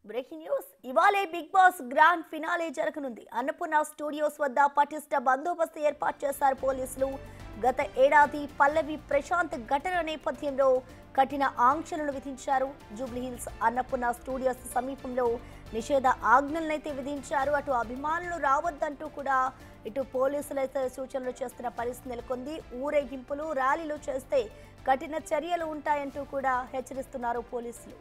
Breaking news ఇవాళే big boss grand finale జరగనుంది. Annapurna studios వద్ద పటిష్ట బందోబస్తు ఏర్పాటు చేశారు పోలీసులు. గత ఏడాది పల్లవి ప్రశాంత్ ఘటన నేపథ్యంలో కఠిన ఆంక్షలను విధించారు. జూబ్లీహిల్స్ అన్నపూర్ణ స్టూడియోస్ సమీపంలో నిషేధ ఆజ్ఞలనైతే విధించారు. అటు అభిమానులు రావద్దంటూ కూడా ఇటు పోలీసులు అయితే సూచనలు చేస్తున్న పరిస్థితి నెలకొంది. ఊరేగింపులు ర్యాలీలు చేస్తే కఠిన చర్యలు ఉంటాయంటూ కూడా హెచ్చరిస్తున్నారు పోలీసులు.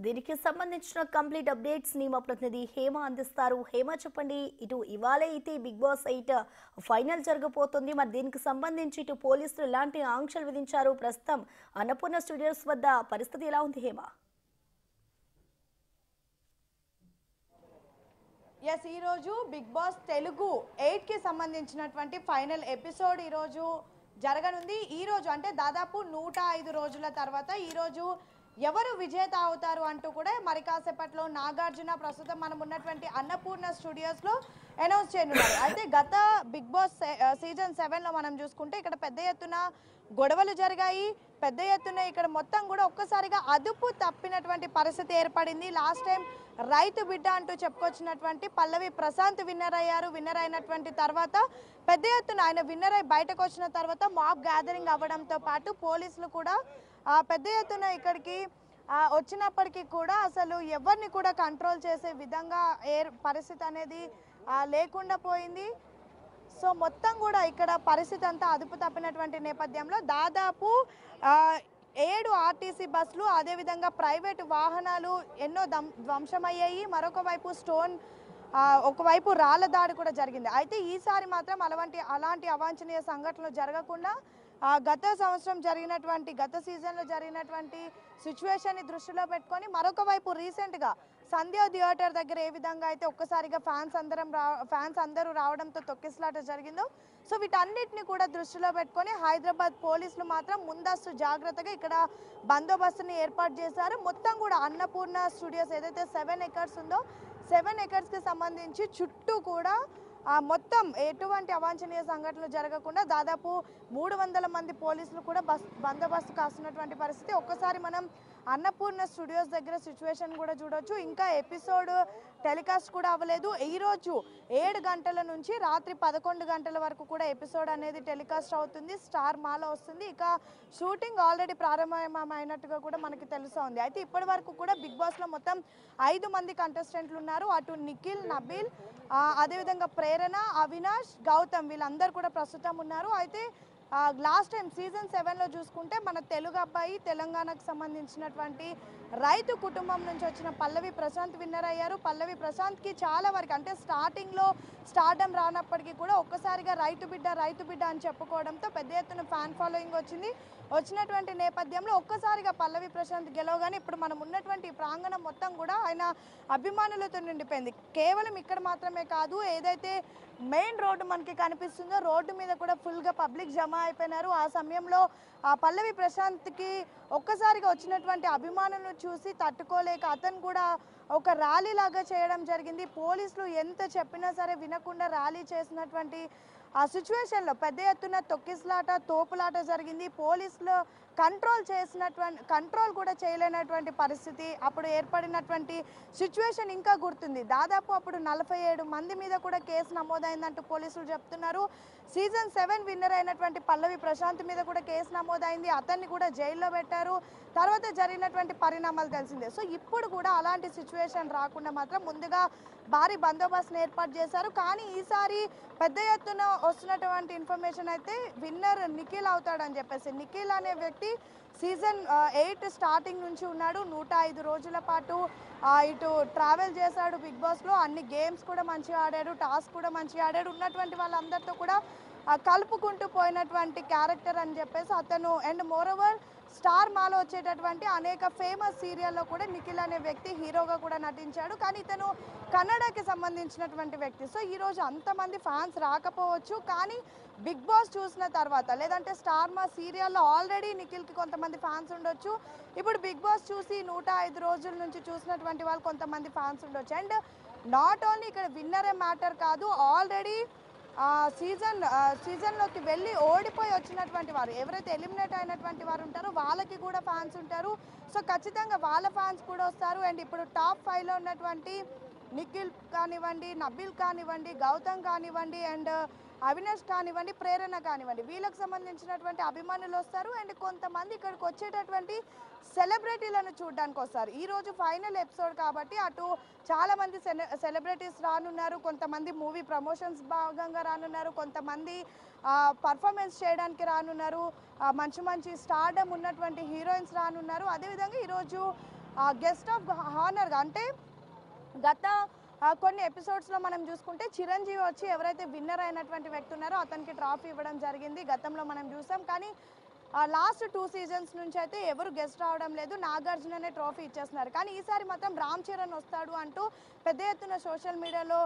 దీనికి సంబంధించిన కంప్లీట్ అప్డేట్స్ ని మా ప్రతినిధి హేమ అందిస్తారు. హేమ, చెప్పండి, ఇటు ఇవాళ అయితే బిగ్ బాస్ 8 ఫైనల్ జరగబోతుంది. మరి దీనికి సంబంధించి ఇటు పోలీసులు ఎలాంటి ఆంక్షలు విధించారు? ప్రస్తుతం అన్నపూర్ణ స్టూడియోస్ వద్ద పరిస్థితి ఎలా ఉంది హేమ? ఈరోజు బిగ్ బాస్ తెలుగు 8కి సంబంధించినటువంటి ఫైనల్ ఎపిసోడ్ ఈరోజు జరగనుంది. ఈరోజు అంటే దాదాపు 105 రోజుల తర్వాత ఈరోజు ఎవరు విజేత అవుతారు అంటూ కూడా మరి కాసేపట్లో నాగార్జున ప్రస్తుతం మనం ఉన్నటువంటి అన్నపూర్ణ స్టూడియోస్లో అనౌన్స్ చేయనున్నారు. అయితే గత బిగ్ బాస్ సీజన్ 7లో మనం చూసుకుంటే ఇక్కడ పెద్ద ఎత్తున గొడవలు జరిగాయి. పెద్ద ఎత్తున ఇక్కడ మొత్తం కూడా ఒక్కసారిగా అదుపు తప్పినటువంటి పరిస్థితి ఏర్పడింది. లాస్ట్ టైం రైతు బిడ్డ అంటూ చెప్పుకొచ్చినటువంటి పల్లవి ప్రశాంత్ విన్నర్ అయ్యారు. విన్నర్ అయినటువంటి తర్వాత పెద్ద ఎత్తున ఆయన విన్నర్ అయి బయటకు వచ్చిన తర్వాత మాబ్ గ్యాదరింగ్ అవ్వడంతో పాటు పోలీసులు కూడా పెద్ద ఎత్తున ఇక్కడికి వచ్చినప్పటికీ కూడా అసలు ఎవరిని కూడా కంట్రోల్ చేసే విధంగా పరిస్థితి అనేది లేకుండా పోయింది. సో మొత్తం కూడా ఇక్కడ పరిస్థితి అంతా అదుపు తప్పినటువంటి నేపథ్యంలో దాదాపు 7 ఆర్టీసీ బస్సులు అదేవిధంగా ప్రైవేటు వాహనాలు ఎన్నో ధ్వంసమయ్యాయి. మరొక వైపు ఒకవైపు రాళ్ల దాడి కూడా జరిగింది. అయితే ఈసారి మాత్రం అలాంటి అవాంఛనీయ సంఘటనలు జరగకుండా గత సీజన్లో జరిగినటువంటి సిచ్యువేషన్ని దృష్టిలో పెట్టుకొని మరొక వైపు రీసెంట్గా సంధ్యా థియేటర్ దగ్గర ఏ విధంగా అయితే ఒక్కసారిగా ఫ్యాన్స్ అందరూ రావడంతో తొక్కిసలాట జరిగిందో, సో వీటన్నిటిని కూడా దృష్టిలో పెట్టుకొని హైదరాబాద్ పోలీసులు మాత్రం ముందస్తు జాగ్రత్తగా ఇక్కడ బందోబస్తుని ఏర్పాటు చేశారు. మొత్తం కూడా అన్నపూర్ణ స్టూడియోస్ ఏదైతే 7 ఎకర్స్ ఉందో 7 ఎకర్స్కి సంబంధించి చుట్టూ కూడా మొత్తం ఎటువంటి అవాంఛనీయ సంఘటనలు జరగకుండా దాదాపు 300 మంది పోలీసులు కూడా బందోబస్తు కాస్తున్నటువంటి పరిస్థితి. ఒక్కసారి మనం అన్నపూర్ణ స్టూడియోస్ దగ్గర సిచ్యువేషన్ కూడా చూడొచ్చు. ఇంకా ఎపిసోడ్ టెలికాస్ట్ కూడా అవ్వలేదు. ఈరోజు 7 గంటల నుంచి రాత్రి 11 గంటల వరకు కూడా ఎపిసోడ్ అనేది టెలికాస్ట్ అవుతుంది. స్టార్ మాలో వస్తుంది. ఇక షూటింగ్ ఆల్రెడీ ప్రారంభమైనట్టుగా కూడా మనకి తెలుస్తోంది. అయితే ఇప్పటి వరకు కూడా బిగ్ బాస్లో మొత్తం 5 మంది కంటెస్టెంట్లు ఉన్నారు. అటు నిఖిల్, నబీల్, అదేవిధంగా ప్రేరణ, అవినాష్, గౌతమ్ వీళ్ళందరూ కూడా ప్రస్తుతం ఉన్నారు. అయితే లాస్ట్ టైం సీజన్ 7లో చూసుకుంటే మన తెలుగు అబ్బాయి తెలంగాణకు సంబంధించినటువంటి రైతు కుటుంబం నుంచి వచ్చిన పల్లవి ప్రశాంత్ విన్నర్ అయ్యారు. పల్లవి ప్రశాంత్కి చాలా వరకు అంటే స్టార్టింగ్లో స్టార్డమ్ రానప్పటికీ కూడా ఒక్కసారిగా రైతు బిడ్డ అని చెప్పుకోవడంతో పెద్ద ఎత్తున ఫ్యాన్ ఫాలోయింగ్ వచ్చినటువంటి నేపథ్యంలో ఒక్కసారిగా పల్లవి ప్రశాంత్ గెలవగానే ఇప్పుడు మనం ఉన్నటువంటి ప్రాంగణం మొత్తం కూడా ఆయన అభిమానులతో నిండిపోయింది. కేవలం ఇక్కడ మాత్రమే కాదు, ఏదైతే మెయిన్ రోడ్డు మనకి కనిపిస్తుందో రోడ్డు మీద కూడా ఫుల్గా పబ్లిక్ జమ అయిపోయినారు. ఆ సమయంలో పల్లవి ప్రశాంత్కి ఒక్కసారిగా వచ్చినటువంటి అభిమానులను చూసి తట్టుకోలేక అతను కూడా ఒక ర్యాలీ లాగా చేయడం జరిగింది. పోలీసులు ఎంత చెప్పినా సరే వినకుండా ర్యాలీ చేసినటువంటి ఆ సిచ్యువేషన్లో పెద్ద ఎత్తున తొక్కిసలాట, తోపులాట జరిగింది. పోలీసులు కంట్రోల్ కూడా చేయలేనటువంటి పరిస్థితి అప్పుడు ఏర్పడినటువంటి సిచ్యువేషన్ ఇంకా గుర్తుంది. దాదాపు అప్పుడు 47 మంది మీద కూడా కేసు నమోదైందంటూ పోలీసులు చెప్తున్నారు. సీజన్ 7 విన్నర్ అయినటువంటి పల్లవి ప్రశాంత్ మీద కూడా కేసు నమోదైంది. అతన్ని కూడా జైల్లో పెట్టారు. తర్వాత జరిగినటువంటి పరిణామాలు తెలిసిందే. సో ఇప్పుడు కూడా అలాంటి సిచ్యువేషన్ రాకుండా మాత్రం ముందుగా భారీ బందోబస్తును ఏర్పాటు చేశారు. కానీ ఈసారి పెద్ద ఎత్తున వస్తున్నటువంటి ఇన్ఫర్మేషన్ అయితే విన్నర్ నిఖిల్ అవుతాడని చెప్పేసి. నిఖిల్ అనే వ్యక్తి సీజన్ 8 స్టార్టింగ్ నుంచి ఉన్నాడు. 105 రోజుల పాటు ఇటు ట్రావెల్ చేశాడు బిగ్ బాస్లో. అన్ని గేమ్స్ కూడా మంచిగా ఆడాడు, టాస్క్ కూడా మంచిగా ఆడాడు. ఉన్నటువంటి వాళ్ళందరితో కూడా కలుపుకుంటూ పోయినటువంటి క్యారెక్టర్ అని చెప్పేసి అతను. అండ్ మోరోవర్ స్టార్ మాలో వచ్చేటటువంటి అనేక ఫేమస్ సీరియల్లో కూడా నిఖిల్ అనే వ్యక్తి హీరోగా కూడా నటించాడు. కానీ ఇతను కన్నడకి సంబంధించినటువంటి వ్యక్తి. సో ఈరోజు అంతమంది ఫ్యాన్స్ రాకపోవచ్చు, కానీ బిగ్ బాస్ చూసిన తర్వాత లేదంటే స్టార్ మా సీరియల్లో ఆల్రెడీ నిఖిల్కి కొంతమంది ఫ్యాన్స్ ఉండొచ్చు. ఇప్పుడు బిగ్ బాస్ చూసి 105 రోజుల నుంచి చూసినటువంటి వాళ్ళు కొంతమంది ఫ్యాన్స్ ఉండొచ్చు. అండ్ నాట్ ఓన్లీ ఇక్కడ విన్నరే మ్యాటర్ కాదు, ఆల్రెడీ సీజన్లోకి వెళ్ళి ఓడిపోయి వచ్చినటువంటి వారు ఎవరైతే ఎలిమినేట్ అయినటువంటి వారు ఉంటారో వాళ్ళకి కూడా ఫ్యాన్స్ ఉంటారు. సో ఖచ్చితంగా వాళ్ళ ఫ్యాన్స్ కూడా వస్తారు. అండ్ ఇప్పుడు టాప్ 5లో ఉన్నటువంటి నిఖిల్ కానివ్వండి, నబీల్ కానివ్వండి, గౌతమ్ కానివ్వండి, అండ్ అవినాష్ కానివ్వండి, ప్రేరణ కానివ్వండి, వీళ్ళకి సంబంధించినటువంటి అభిమానులు వస్తారు. అండ్ కొంతమంది ఇక్కడికి వచ్చేటటువంటి సెలబ్రిటీలను చూడడానికి వస్తారు. ఈరోజు ఫైనల్ ఎపిసోడ్ కాబట్టి అటు చాలామంది సెలబ్రిటీస్ రానున్నారు, కొంతమంది మూవీ ప్రమోషన్స్ భాగంగా రానున్నారు, కొంతమంది పర్ఫార్మెన్స్ చేయడానికి రానున్నారు, మంచి మంచి స్టార్డమ్ ఉన్నటువంటి హీరోయిన్స్ రానున్నారు. అదేవిధంగా ఈరోజు గెస్ట్ ఆఫ్ హానర్గా అంటే గత కొన్ని ఎపిసోడ్స్లో మనం చూసుకుంటే చిరంజీవి వచ్చి ఎవరైతే విన్నర్ అయినటువంటి వ్యక్తి ఉన్నారో అతనికి ట్రాఫీ ఇవ్వడం జరిగింది, గతంలో మనం చూసాం. కానీ లాస్ట్ 2 సీజన్స్ నుంచి అయితే ఎవరు గెస్ట్ రావడం లేదు, నాగార్జుననే ట్రోఫీ ఇచ్చేస్తున్నారు. కానీ ఈసారి మాత్రం రామ్ చరణ్ వస్తాడు అంటూ పెద్ద ఎత్తున సోషల్ మీడియాలో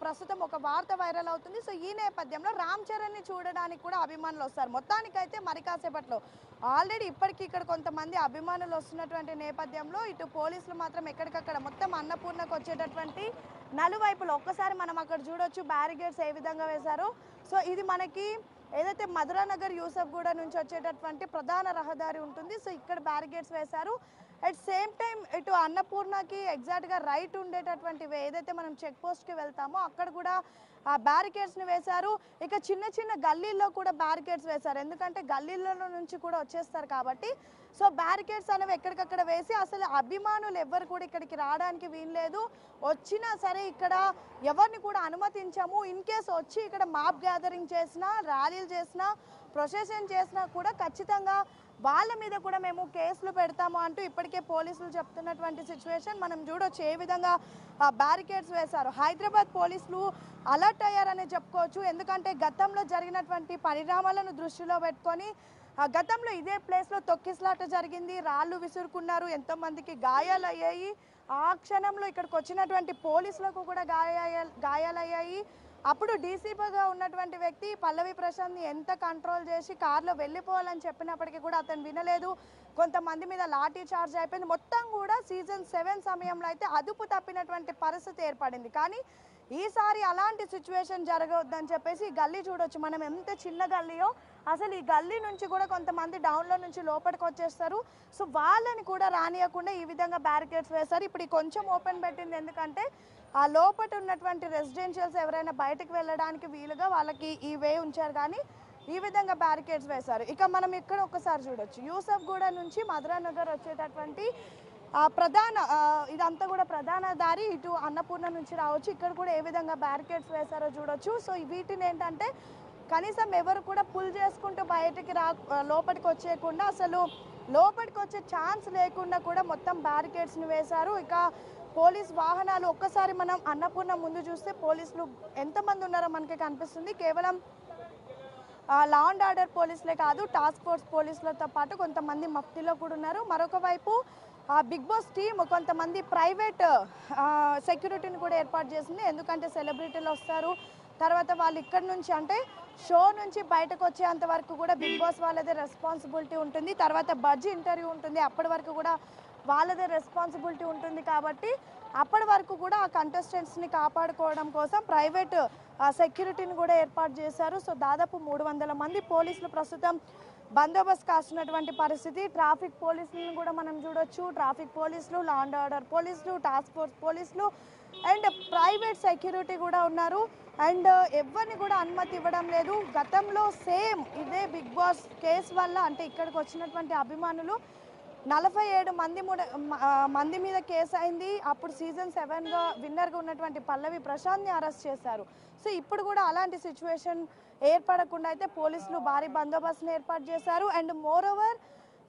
ప్రస్తుతం ఒక వార్త వైరల్ అవుతుంది. సో ఈ నేపథ్యంలో రామ్ చరణ్ని చూడడానికి కూడా అభిమానులు వస్తారు. మొత్తానికైతే మరి కాసేపట్లో ఆల్రెడీ ఇప్పటికీ ఇక్కడ కొంతమంది అభిమానులు వస్తున్నటువంటి నేపథ్యంలో ఇటు పోలీసులు మాత్రం ఎక్కడికక్కడ మొత్తం అన్నపూర్ణకు వచ్చేటటువంటి నలువైపులో ఒక్కసారి మనం అక్కడ చూడొచ్చు బ్యారిగేడ్స్ ఏ విధంగా వేశారో. సో ఇది మనకి ఏదైతే మధురానగర్ యూసఫ్గూడ నుంచి వచ్చేటటువంటి ప్రధాన రహదారి ఉంటుంది. సో ఇక్కడ బ్యారిగేడ్స్ వేశారు. అట్ సేమ్ టైం ఇటు అన్నపూర్ణకి ఎగ్జాక్ట్గా రైట్ ఉండేటటువంటి ఏదైతే మనం చెక్ పోస్ట్కి వెళ్తామో అక్కడ కూడా బ్యారికేడ్స్ని వేశారు. ఇక చిన్న చిన్న గల్లీల్లో కూడా బ్యారికేడ్స్ వేశారు, ఎందుకంటే గల్లీల్లో నుంచి కూడా వచ్చేస్తారు కాబట్టి. సో బ్యారికేడ్స్ అనేవి ఎక్కడికక్కడ వేసి అసలు అభిమానులు ఎవ్వరు కూడా ఇక్కడికి రావడానికి వీల్లేదు. వచ్చినా సరే ఇక్కడ ఎవరిని కూడా అనుమతించాము. ఇన్ కేసు వచ్చి ఇక్కడ మాప్ గ్యాదరింగ్ చేసినా, ర్యాలీలు చేసినా, ప్రొసెషన్ చేసినా కూడా ఖచ్చితంగా వాళ్ళ మీద కూడా మేము కేసులు పెడతాము అంటూ ఇప్పటికే పోలీసులు చెప్తున్నటువంటి సిచ్యువేషన్ మనం చూడొచ్చు. ఏ విధంగా బ్యారికేడ్స్ వేశారు. హైదరాబాద్ పోలీసులు అలర్ట్ అయ్యారనే చెప్పుకోవచ్చు, ఎందుకంటే గతంలో జరిగినటువంటి పరిణామాలను దృష్టిలో పెట్టుకొని గతంలో ఇదే ప్లేస్లో తొక్కిసలాట జరిగింది, రాళ్ళు విసురుకున్నారు, ఎంతోమందికి గాయాలయ్యాయి. ఆ క్షణంలో ఇక్కడికి వచ్చినటువంటి పోలీసులకు కూడా గాయాలయ్యాయి. అప్పుడు డీసీపీగా ఉన్నటువంటి వ్యక్తి పల్లవి ప్రశాంత్ని ఎంత కంట్రోల్ చేసి కార్లో వెళ్ళిపోవాలని చెప్పినప్పటికీ కూడా అతను వినలేదు. కొంతమంది మీద లాఠీ చార్జ్ అయిపోయింది. మొత్తం కూడా సీజన్ 7 సమయంలో అయితే అదుపు తప్పినటువంటి పరిస్థితి ఏర్పడింది. కానీ ఈసారి అలాంటి సిచ్యువేషన్ జరగవద్దని చెప్పేసి ఈ గల్లీ చూడొచ్చు మనం, ఎంత చిన్న గల్లీయో. అసలు ఈ గల్లీ నుంచి కూడా కొంతమంది డౌన్లో నుంచి లోపలికి వచ్చేస్తారు. సో వాళ్ళని కూడా రానియకుండా ఈ విధంగా బ్యారికేడ్స్ వేశారు. ఇప్పుడు కొంచెం ఓపెన్ పెట్టింది, ఎందుకంటే ఆ లోపల ఉన్నటువంటి రెసిడెన్షియల్స్ ఎవరైనా బయటకు వెళ్ళడానికి వీలుగా వాళ్ళకి ఈ వే ఉంచారు. కానీ ఈ విధంగా బ్యారికేడ్స్ వేశారు. ఇక మనం ఇక్కడ ఒకసారి చూడొచ్చు యూసఫ్గూడ నుంచి మధురానగర్ వచ్చేటటువంటి ప్రధాన ఇదంతా కూడా ప్రధాన దారి, ఇటు అన్నపూర్ణ నుంచి రావచ్చు. ఇక్కడ కూడా ఏ విధంగా బ్యారికేడ్స్ వేశారో చూడొచ్చు. సో వీటిని ఏంటంటే కనీసం ఎవరు కూడా పుల్ చేసుకుంటూ బయటికి లోపలికి వచ్చేయకుండా, అసలు లోపలికి వచ్చే ఛాన్స్ లేకుండా కూడా మొత్తం బ్యారికేడ్స్ని వేశారు. ఇక పోలీస్ వాహనాలు ఒక్కసారి మనం అన్నపూర్ణ ముందు చూస్తే పోలీసులు ఎంతమంది ఉన్నారో మనకి కనిపిస్తుంది. కేవలం లా అండ్ ఆర్డర్ పోలీసులే కాదు, టాస్క్ ఫోర్స్ పోలీసులతో పాటు కొంతమంది మఫ్తీలో కూడా ఉన్నారు. మరొక వైపు బిగ్ బాస్ టీమ్ కొంతమంది ప్రైవేట్ సెక్యూరిటీని కూడా ఏర్పాటు చేసింది, ఎందుకంటే సెలబ్రిటీలు వస్తారు. తర్వాత వాళ్ళు ఇక్కడ నుంచి అంటే షో నుంచి బయటకు వచ్చేంత వరకు కూడా బిగ్ బాస్ వాళ్ళదే రెస్పాన్సిబిలిటీ ఉంటుంది. తర్వాత బడ్జ్ ఇంటర్వ్యూ ఉంటుంది, అప్పటి వరకు కూడా వాళ్ళదే రెస్పాన్సిబిలిటీ ఉంటుంది. కాబట్టి అప్పటి వరకు కూడా ఆ కంటెస్టెంట్స్ని కాపాడుకోవడం కోసం ప్రైవేట్ సెక్యూరిటీని కూడా ఏర్పాటు చేశారు. సో దాదాపు 300 మంది పోలీసులు ప్రస్తుతం బందోబస్తు కాస్తున్నటువంటి పరిస్థితి. ట్రాఫిక్ పోలీసులను కూడా మనం చూడొచ్చు. ట్రాఫిక్ పోలీసులు, లా అండ్ ఆర్డర్ పోలీసులు, టాస్క్ ఫోర్స్ పోలీసులు అండ్ ప్రైవేట్ సెక్యూరిటీ కూడా ఉన్నారు. అండ్ ఎవరిని కూడా అనుమతి ఇవ్వడం లేదు. గతంలో సేమ్ ఇదే బిగ్ బాస్ కేసు వల్ల అంటే ఇక్కడికి వచ్చినటువంటి అభిమానులు 47 మంది మీద కేసు అయింది. అప్పుడు సీజన్ 7 విన్నర్గా ఉన్నటువంటి పల్లవి ప్రశాంత్ని అరెస్ట్ చేశారు. సో ఇప్పుడు కూడా అలాంటి సిచ్యువేషన్ ఏర్పడకుండా అయితే పోలీసులు భారీ బందోబస్తును ఏర్పాటు చేశారు. అండ్ మోరోవర్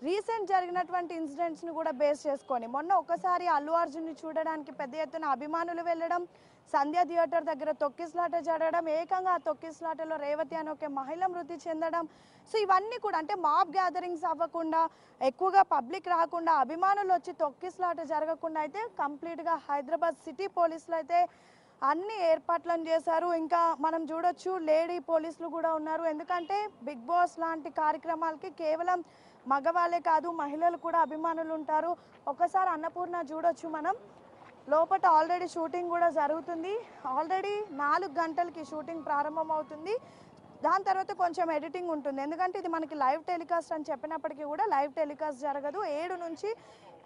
రీసెంట్ జరిగినటువంటి ఇన్సిడెంట్స్ని కూడా బేస్ చేసుకొని మొన్న ఒకసారి అల్లు అర్జున్ని చూడడానికి పెద్ద ఎత్తున అభిమానులు వెళ్ళడం, సంధ్య థియేటర్ దగ్గర తొక్కిసలాట జరగడం, ఏకంగా ఆ తొక్కిసలాటలో రేవతి అని ఒక మహిళ మృతి చెందడం. సో ఇవన్నీ కూడా అంటే మాబ్ గ్యాదరింగ్స్ అవ్వకుండా, ఎక్కువగా పబ్లిక్ రాకుండా, అభిమానులు వచ్చి తొక్కిసలాట జరగకుండా అయితే కంప్లీట్గా హైదరాబాద్ సిటీ పోలీసులు అయితే అన్ని ఏర్పాట్లను చేశారు. ఇంకా మనం చూడొచ్చు లేడీ పోలీసులు కూడా ఉన్నారు. ఎందుకంటే బిగ్ బాస్ లాంటి కార్యక్రమాలకి కేవలం మగవాళ్ళే కాదు, మహిళలు కూడా అభిమానులు ఉంటారు. ఒకసారి అన్నపూర్ణ చూడొచ్చు మనం, లోపల ఆల్రెడీ షూటింగ్ కూడా జరుగుతుంది. ఆల్రెడీ 4 గంటలకి షూటింగ్ ప్రారంభం అవుతుంది. దాని తర్వాత కొంచెం ఎడిటింగ్ ఉంటుంది. ఎందుకంటే ఇది మనకి లైవ్ టెలికాస్ట్ అని చెప్పినప్పటికీ కూడా లైవ్ టెలికాస్ట్ జరగదు. 7 నుంచి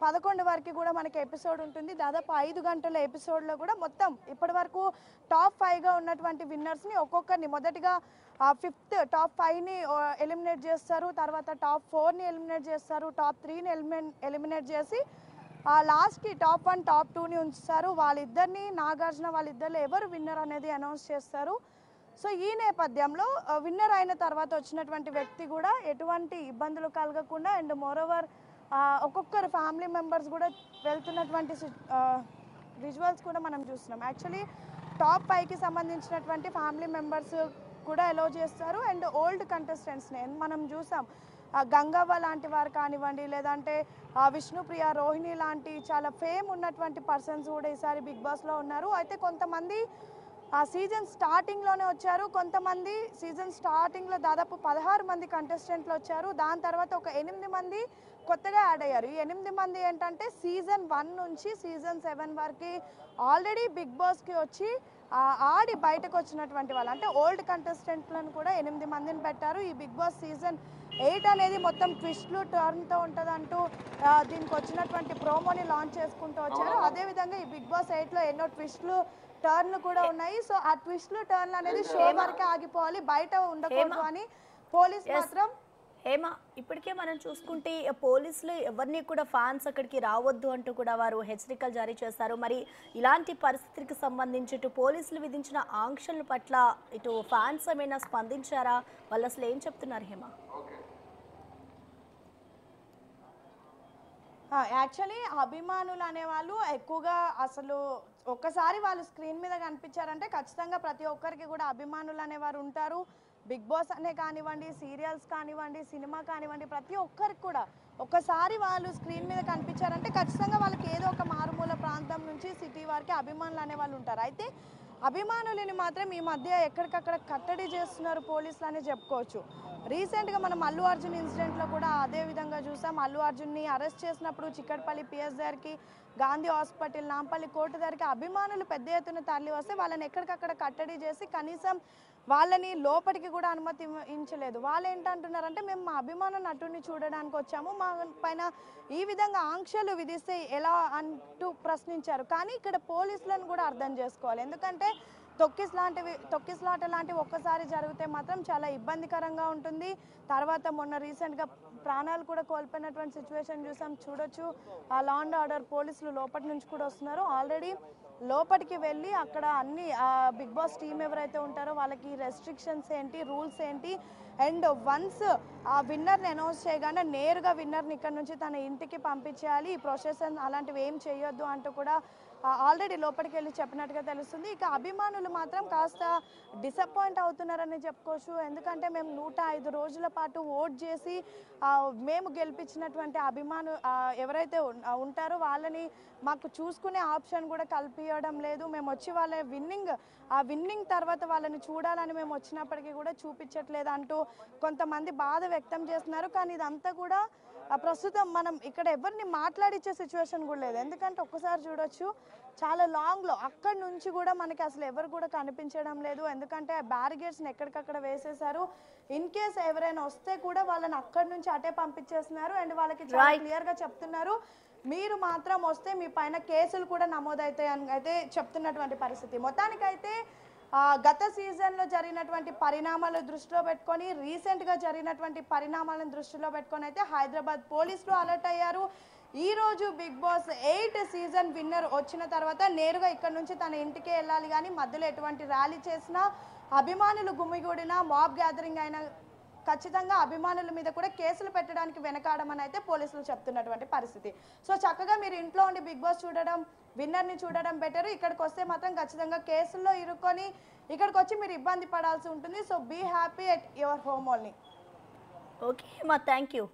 11 వరకు కూడా మనకి ఎపిసోడ్ ఉంటుంది. దాదాపు 5 గంటల ఎపిసోడ్లో కూడా మొత్తం ఇప్పటి వరకు టాప్ 5గా ఉన్నటువంటి విన్నర్స్ని ఒక్కొక్కరిని మొదటిగా 5th టాప్ 5ని ఎలిమినేట్ చేస్తారు. తర్వాత టాప్ 4ని ఎలిమినేట్ చేస్తారు. టాప్ 3ని ఎలిమినేట్ చేసి లాస్ట్కి టాప్ 1 టాప్ 2ని ఉంచుతారు. వాళ్ళిద్దరిని నాగార్జున వాళ్ళిద్దరిలో ఎవరు విన్నర్ అనేది అనౌన్స్ చేస్తారు. సో ఈ నేపథ్యంలో విన్నర్ అయిన తర్వాత వచ్చినటువంటి వ్యక్తి కూడా ఎటువంటి ఇబ్బందులు కలగకుండా అండ్ మోరోవర్ ఒక్కొక్కరు ఫ్యామిలీ మెంబర్స్ కూడా వెళ్తున్నటువంటి విజువల్స్ కూడా మనం చూస్తున్నాం. యాక్చువల్లీ టాప్ 5కి సంబంధించినటువంటి ఫ్యామిలీ మెంబర్స్ కూడా అలౌ చేస్తారు. అండ్ ఓల్డ్ కంటెస్టెంట్స్ని మనం చూసాం, గంగవ్వ లాంటి వారు కానివ్వండి, లేదంటే విష్ణుప్రియ, రోహిణి లాంటి చాలా ఫేమ్ ఉన్నటువంటి పర్సన్స్ కూడా ఈసారి బిగ్ బాస్లో ఉన్నారు. అయితే కొంతమంది సీజన్ స్టార్టింగ్లోనే వచ్చారు, కొంతమంది సీజన్ స్టార్టింగ్లో దాదాపు 16 మంది కంటెస్టెంట్లు వచ్చారు. దాని తర్వాత ఒక 8 మంది కొత్తగా యాడ్ అయ్యారు. ఈ 8 మంది ఏంటంటే సీజన్ 1 నుంచి సీజన్ 7 వరకు ఆల్రెడీ బిగ్ బాస్కి వచ్చి ఆడి బయటకు వచ్చినటువంటి వాళ్ళు, అంటే ఓల్డ్ కంటెస్టెంట్లను కూడా 8 మందిని పెట్టారు. ఈ బిగ్ బాస్ సీజన్ 8 అనేది మొత్తం ట్విస్ట్లు టర్న్తో ఉంటుందంటూ దీనికి వచ్చినటువంటి ప్రోమోని లాంచ్ చేసుకుంటూ వచ్చారు. అదేవిధంగా ఈ బిగ్ బాస్ 8లో ఎన్నో ట్విస్ట్లు టర్న్లు కూడా ఉన్నాయి. సో ఆ ట్విస్ట్లు టర్న్లు అనేది షో వరకే ఆగిపోవాలి, బయట ఉండకూడదు అని పోలీస్ మాత్రం హేమ, ఇప్పటికే మనం చూసుకుంటే పోలీసులు ఎవరిని కూడా ఫ్యాన్స్ అక్కడికి రావద్దు అంటూ కూడా వారు హెచ్చరికలు జారీ చేశారు. మరి ఇలాంటి పరిస్థితికి సంబంధించి ఇటు పోలీసులు విధించిన ఆంక్షల పట్ల ఇటు ఫ్యాన్స్ ఏమైనా స్పందించారా? వాళ్ళు అసలు ఏం చెప్తున్నారు హేమ? యాక్చువల్లీ అభిమానులు అనేవాళ్ళు ఎక్కువగా అసలు ఒక్కసారి వాళ్ళు స్క్రీన్ మీద కనిపించారంటే ఖచ్చితంగా ప్రతి ఒక్కరికి కూడా అభిమానులు అనేవారు ఉంటారు. బిగ్ బాస్ అనే కానివ్వండి, సీరియల్స్ కానివ్వండి, సినిమా కానివ్వండి, ప్రతి ఒక్కరికి కూడా ఒక్కసారి వాళ్ళు స్క్రీన్ మీద కనిపించారంటే ఖచ్చితంగా వాళ్ళకి ఏదో ఒక మారుమూల ప్రాంతం నుంచి సిటీ వరకు అభిమానులు అనేవాళ్ళు ఉంటారు. అయితే అభిమానులని మాత్రం ఈ మధ్య ఎక్కడికక్కడ కట్టడి చేస్తున్నారు పోలీసులు అనే చెప్పుకోవచ్చు. రీసెంట్గా మనం అల్లు అర్జున్ ఇన్సిడెంట్లో కూడా అదే విధంగా చూసాం. అల్లు అర్జున్ని అరెస్ట్ చేసినప్పుడు చిక్కడపల్లి పిఎస్ దగ్గరికి, గాంధీ హాస్పిటల్, నాంపల్లి కోర్టు దగ్గరికి అభిమానులు పెద్ద ఎత్తున తరలి వస్తే వాళ్ళని ఎక్కడికక్కడ కట్టడి చేసి కనీసం వాళ్ళని లోపలికి కూడా అనుమతించలేదు. వాళ్ళు ఏంటంటున్నారంటే మేము మా అభిమాన నటుడిని చూడడానికి వచ్చాము, మా పైన ఈ విధంగా ఆంక్షలు విధిస్తే ఎలా అంటూ ప్రశ్నించారు. కానీ ఇక్కడ పోలీసులను కూడా అర్థం చేసుకోవాలి. ఎందుకంటే తొక్కిసలాట లాంటివి ఒక్కసారి జరిగితే మాత్రం చాలా ఇబ్బందికరంగా ఉంటుంది. తర్వాత మొన్న రీసెంట్గా ప్రాణాలు కూడా కోల్పోయినటువంటి సిచ్యువేషన్ చూడొచ్చు. ఆ లా అండ్ ఆర్డర్ పోలీసులు లోపటి నుంచి కూడా వస్తున్నారు. ఆల్రెడీ లోపలికి వెళ్ళి అక్కడ అన్ని బిగ్ బాస్ టీం ఎవరైతే ఉంటారో వాళ్ళకి రెస్ట్రిక్షన్స్ ఏంటి, రూల్స్ ఏంటి, అండ్ వన్స్ ఆ విన్నర్ని అనౌన్స్ చేయగానే నేరుగా విన్నర్ని ఇక్కడ నుంచి తన ఇంటికి పంపించేయాలి, ఈ ప్రొసెషన్ అలాంటివి ఏం చేయొద్దు అంటూ కూడా ఆల్రెడీ లోపలికి వెళ్ళి చెప్పినట్టుగా తెలుస్తుంది. ఇక అభిమానులు మాత్రం కాస్త డిసప్పాయింట్ అవుతున్నారని చెప్పుకోవచ్చు. ఎందుకంటే మేము 105 రోజుల పాటు ఓట్ చేసి మేము గెలిపించినటువంటి ఎవరైతే ఉంటారో వాళ్ళని మాకు చూసుకునే ఆప్షన్ కూడా కల్పించడం లేదు. మేము వచ్చి వాళ్ళ విన్నింగ్ తర్వాత వాళ్ళని చూడాలని మేము వచ్చినప్పటికీ కూడా చూపించట్లేదు అంటూ కొంతమంది బాధ వ్యక్తం చేస్తున్నారు. కానీ ఇదంతా కూడా ప్రస్తుతం మనం ఇక్కడ ఎవరిని మాట్లాడించే సిచ్యువేషన్ కూడా లేదు. ఎందుకంటే ఒక్కసారి చూడొచ్చు, చాలా లాంగ్లో అక్కడి నుంచి కూడా మనకి అసలు ఎవరు కూడా కనిపించడం లేదు. ఎందుకంటే బ్యారిగేడ్స్ని ఎక్కడికక్కడ వేసేసారు. ఇన్ కేస్ ఎవరైనా వస్తే కూడా వాళ్ళని అక్కడి నుంచి అటే పంపించేస్తున్నారు. అండ్ వాళ్ళకి చాలా క్లియర్గా చెప్తున్నారు, మీరు మాత్రం వస్తే మీ పైన కేసులు కూడా నమోదవుతాయి అని అయితే చెప్తున్నటువంటి పరిస్థితి. మొత్తానికైతే గత సీజన్లో జరిగినటువంటి పరిణామాలు దృష్టిలో పెట్టుకొని, రీసెంట్గా జరిగినటువంటి పరిణామాలను దృష్టిలో పెట్టుకొని అయితే హైదరాబాద్ పోలీసులు అలర్ట్ అయ్యారు. ఈరోజు బిగ్ బాస్ 8 సీజన్ విన్నర్ వచ్చిన తర్వాత నేరుగా ఇక్కడ నుంచి తన ఇంటికే వెళ్ళాలి. కానీ మధ్యలో ఎటువంటి ర్యాలీ చేసినా, అభిమానులు గుమిగూడినా, మాబ్ గ్యాదరింగ్ అయినా ఖచ్చితంగా అభిమానుల మీద కూడా కేసులు పెట్టడానికి వెనకాడమని అయితే పోలీసులు చెప్తున్నటువంటి పరిస్థితి. సో చక్కగా మీరు ఇంట్లో ఉండి బిగ్ బాస్ చూడడం, విన్నర్ని చూడడం బెటర్. ఇక్కడికి వస్తే మాత్రం ఖచ్చితంగా కేసుల్లో ఇరుక్కొని ఇక్కడికి వచ్చి మీరు ఇబ్బంది పడాల్సి ఉంటుంది. So be happy at your home only. Okay అమ్మా, థ్యాంక్ యూ.